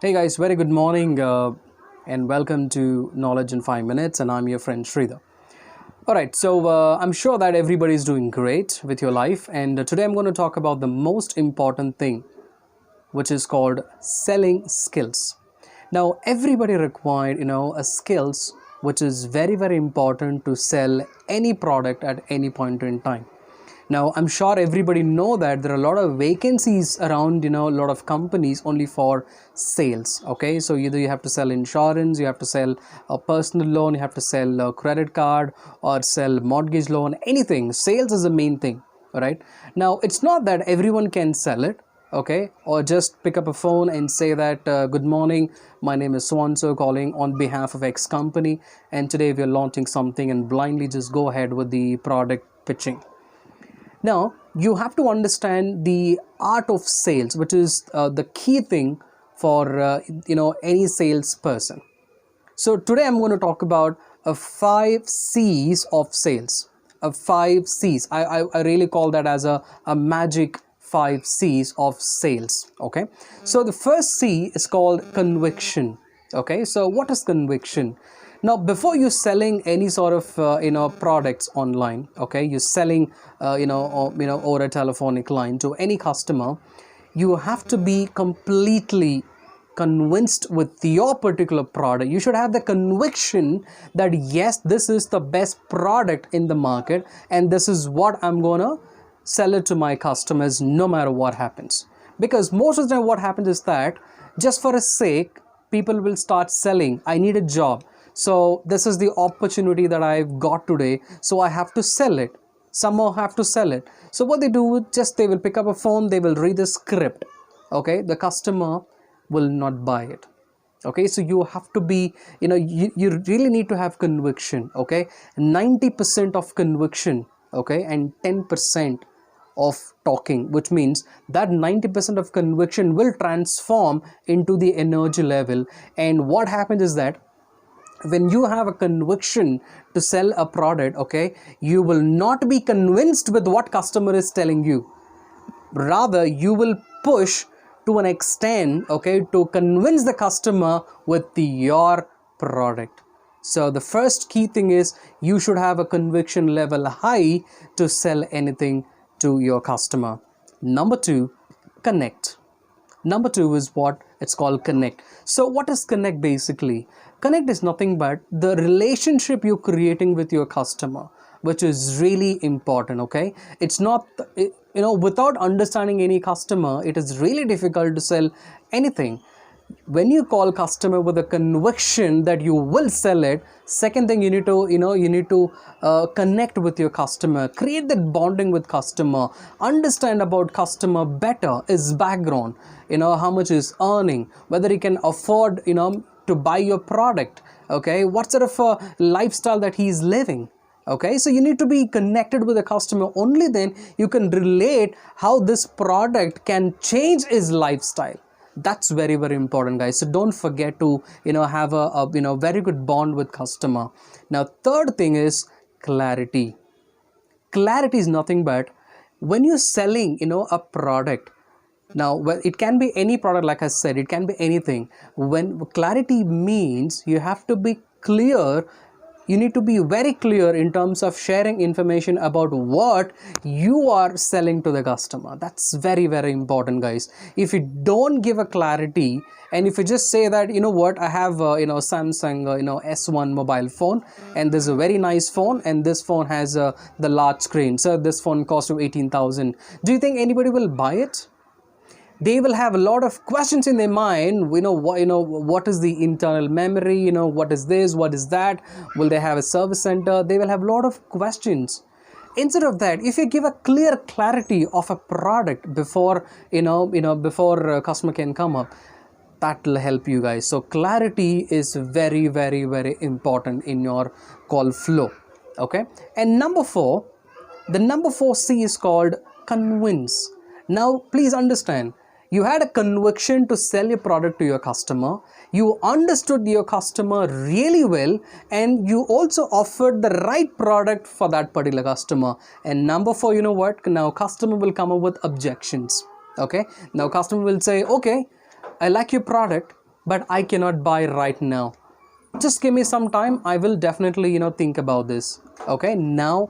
Hey guys, very good morning and welcome to Knowledge in 5 Minutes, and I'm your friend Sridhar. Alright, so I'm sure that everybody is doing great with your life, and today I'm going to talk about the most important thing, which is called selling skills. Now, everybody required, a skills which is very important to sell any product at any point in time. Now, I'm sure everybody know that there are a lot of vacancies around, a lot of companies only for sales. Okay, so either you have to sell insurance, you have to sell a personal loan, you have to sell a credit card or sell mortgage loan, anything. Sales is the main thing, right? Now, it's not that everyone can sell it. Okay, or just pick up a phone and say that good morning, my name is so and so calling on behalf of X company, and today we are launching something, and blindly just go ahead with the product pitching. Now, you have to understand the art of sales, which is the key thing for any salesperson. So today I'm going to talk about 5 C's of sales. 5 C's. I really call that as a magic 5 C's of sales. Okay. So the first C is called conviction. Okay. So what is conviction? Now, before you selling any sort of products online, okay, you're selling over a telephonic line to any customer, you have to be completely convinced with your particular product. You should have the conviction that yes, this is the best product in the market, and this is what I'm gonna sell it to my customers no matter what happens. Because most of the time what happens is that just for a sake, people will start selling. I need a job, so this is the opportunity that I've got today, so I have to sell it. Somehow have to sell it. So what they do, just they will pick up a phone, they will read the script. Okay, the customer will not buy it. Okay, so you have to be, you really need to have conviction. Okay, 90% of conviction, okay, and 10% of talking, which means that 90% of conviction will transform into the energy level. And what happens is that when you have a conviction to sell a product, okay, you will not be convinced with what customer is telling you. Rather, you will push to an extent, okay, to convince the customer with your product. So the first key thing is you should have a conviction level high to sell anything to your customer. Number 2, connect. Number 2 is what it's called connect. So what is connect basically? Connect is nothing but the relationship you're creating with your customer, which is really important. Okay, it's not, without understanding any customer, it is really difficult to sell anything. When you call customer with a conviction that you will sell it, second thing, you need to connect with your customer, create that bonding with customer, understand about customer better, his background, how much is earning, whether he can afford to buy your product, okay, what sort of a lifestyle that he is living. Okay, so you need to be connected with the customer. Only then you can relate how this product can change his lifestyle. That's very important, guys. So don't forget to have a very good bond with customer. Now, third thing is clarity. Clarity is nothing but when you're selling a product. Now, well, it can be any product, like I said, it can be anything. When clarity means you have to be clear. You need to be very clear in terms of sharing information about what you are selling to the customer. That's very important, guys. If you don't give a clarity, and if you just say that, I have Samsung S1 mobile phone, and this is a very nice phone, and this phone has the large screen, so this phone costs you 18,000. Do you think anybody will buy it? They will have a lot of questions in their mind. What is the internal memory, what is this, what is that, will they have a service center? They will have a lot of questions. Instead of that, if you give a clear clarity of a product before before a customer can come up, that will help you, guys. So clarity is very important in your call flow. Okay, and number 4, the number 4 C is called convince. Now, please understand, you had a conviction to sell your product to your customer. You understood your customer really well, and you also offered the right product for that particular customer. And number 4, now customer will come up with objections. Okay, now customer will say, okay, I like your product, but I cannot buy right now. Just give me some time. I will definitely, think about this. Okay, now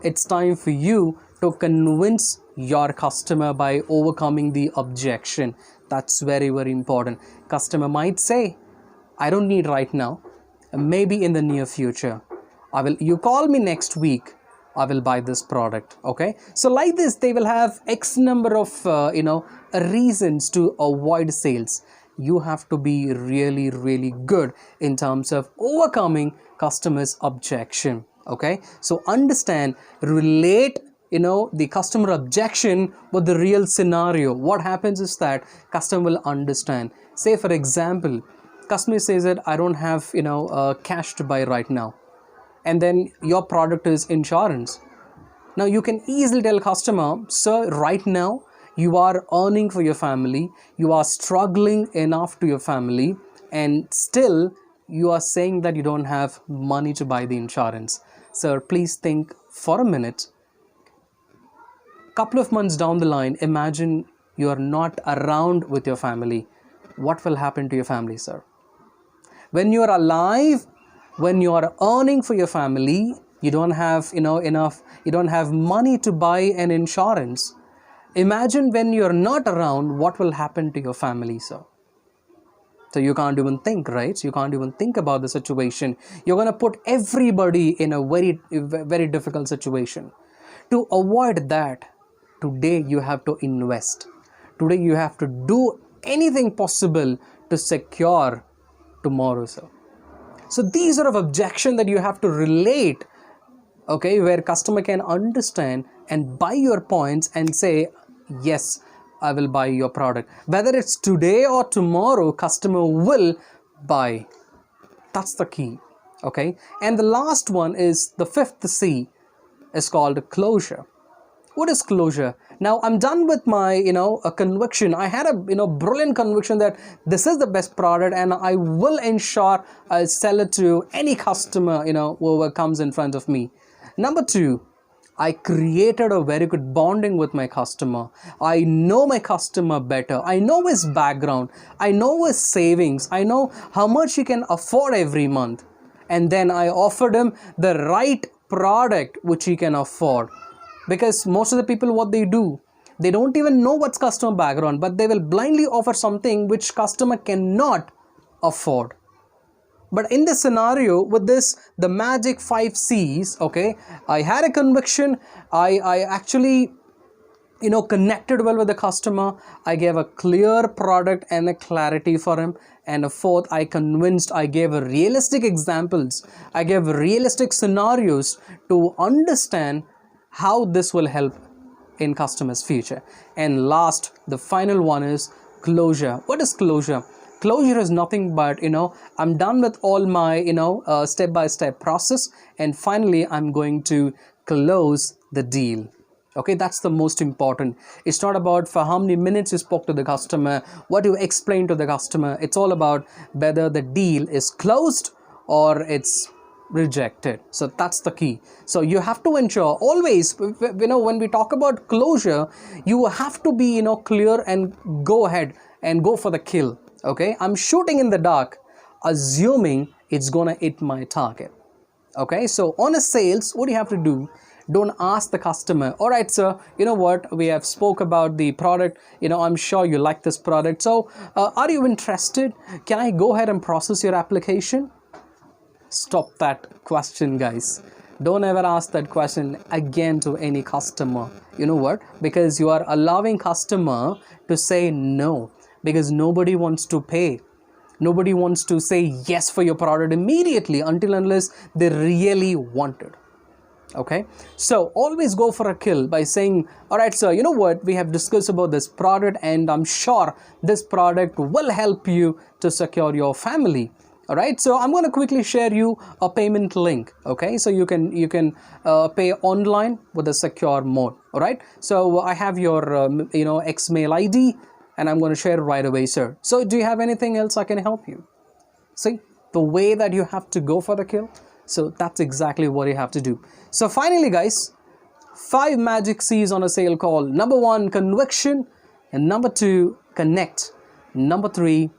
it's time for you to convince your customer by overcoming the objection. That's very, very important. Customer might say, I don't need right now, maybe in the near future. You call me next week, I will buy this product. Okay, so like this, they will have X number of reasons to avoid sales. You have to be really, really good in terms of overcoming customers' objection. Okay, so understand, relate the customer objection with the real scenario. What happens is that customer will understand. Say for example, customer says that I don't have cash to buy right now, and then your product is insurance. Now you can easily tell customer, sir, right now you are earning for your family, you are struggling enough to your family, and still you are saying that you don't have money to buy the insurance. Sir, please think for a minute. Couple of months down the line, imagine you are not around with your family. What will happen to your family, sir? When you are alive, when you are earning for your family, you don't have enough, you don't have money to buy an insurance. Imagine when you're not around, what will happen to your family, sir? So you can't even think, right? You can't even think about the situation. You're going to put everybody in a very, very difficult situation. To avoid that, today you have to invest. Today you have to do anything possible to secure tomorrow, sir. So these are of objection that you have to relate, okay, where customer can understand and buy your points and say, yes, I will buy your product. Whether it's today or tomorrow, customer will buy. That's the key, okay? And the last one is the fifth C, is called closure. What is closure? Now I'm done with my a conviction. I had a brilliant conviction that this is the best product, and I will ensure I'll sell it to any customer whoever comes in front of me. Number two, I created a very good bonding with my customer. I know my customer better. I know his background. I know his savings. I know how much he can afford every month. And then I offered him the right product which he can afford. Because most of the people, what they do, they don't even know what's customer background, but they will blindly offer something which customer cannot afford. But in this scenario, with this, the magic 5 C's, okay, I had a conviction. I actually, connected well with the customer. I gave a clear product and a clarity for him. And a fourth, I convinced, I gave realistic examples. I gave realistic scenarios to understand how this will help in customers' future. And last, the final one is closure. What is closure? Closure is nothing but, I'm done with all my, step-by-step process, and finally I'm going to close the deal. Okay, that's the most important. It's not about for how many minutes you spoke to the customer, what you explained to the customer. It's all about whether the deal is closed or it's rejected. So that's the key. So you have to ensure always, when we talk about closure, you have to be, clear and go ahead and go for the kill. Okay, I'm shooting in the dark, assuming it's gonna hit my target. Okay, so on a sales, what do you have to do? Don't ask the customer, all right, sir, you know what, we have spoke about the product, I'm sure you like this product, so are you interested? Can I go ahead and process your application? Stop that question, guys. Don't ever ask that question again to any customer. You know what? Because you are allowing customer to say no, because nobody wants to pay. Nobody wants to say yes for your product immediately until unless they really want it. Okay, so always go for a kill by saying, all right, sir, you know what, we have discussed about this product, and I'm sure this product will help you to secure your family. All right, so I'm going to quickly share you a payment link. Okay, so you can pay online with a secure mode. All right, so I have your Xmail ID, and I'm going to share it right away, sir. So do you have anything else I can help you? See the way that you have to go for the kill. So that's exactly what you have to do. So finally, guys, 5 magic C's on a sale call. Number 1, conviction, and number 2, connect. Number 3,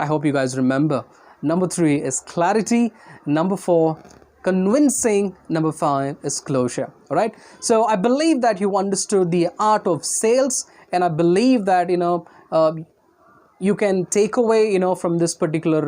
I hope you guys remember. Number 3 is clarity. Number 4, convincing. Number 5 is closure. All right. So I believe that you understood the art of sales, and I believe that you can take away from this particular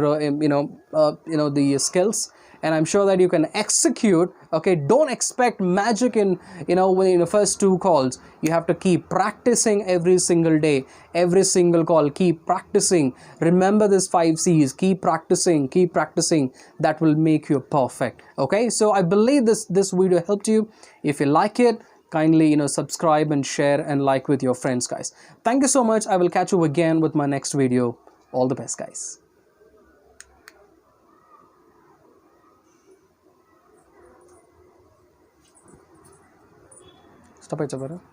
the skills, and I'm sure that you can execute. Okay, don't expect magic in within the first 2 calls. You have to keep practicing every single day, every single call. Keep practicing. Remember this 5 C's. Keep practicing, keep practicing. That will make you perfect. Okay, so I believe this video helped you. If you like it, kindly subscribe and share and like with your friends, guys. Thank you so much. I will catch you again with my next video. All the best, guys. Stop it,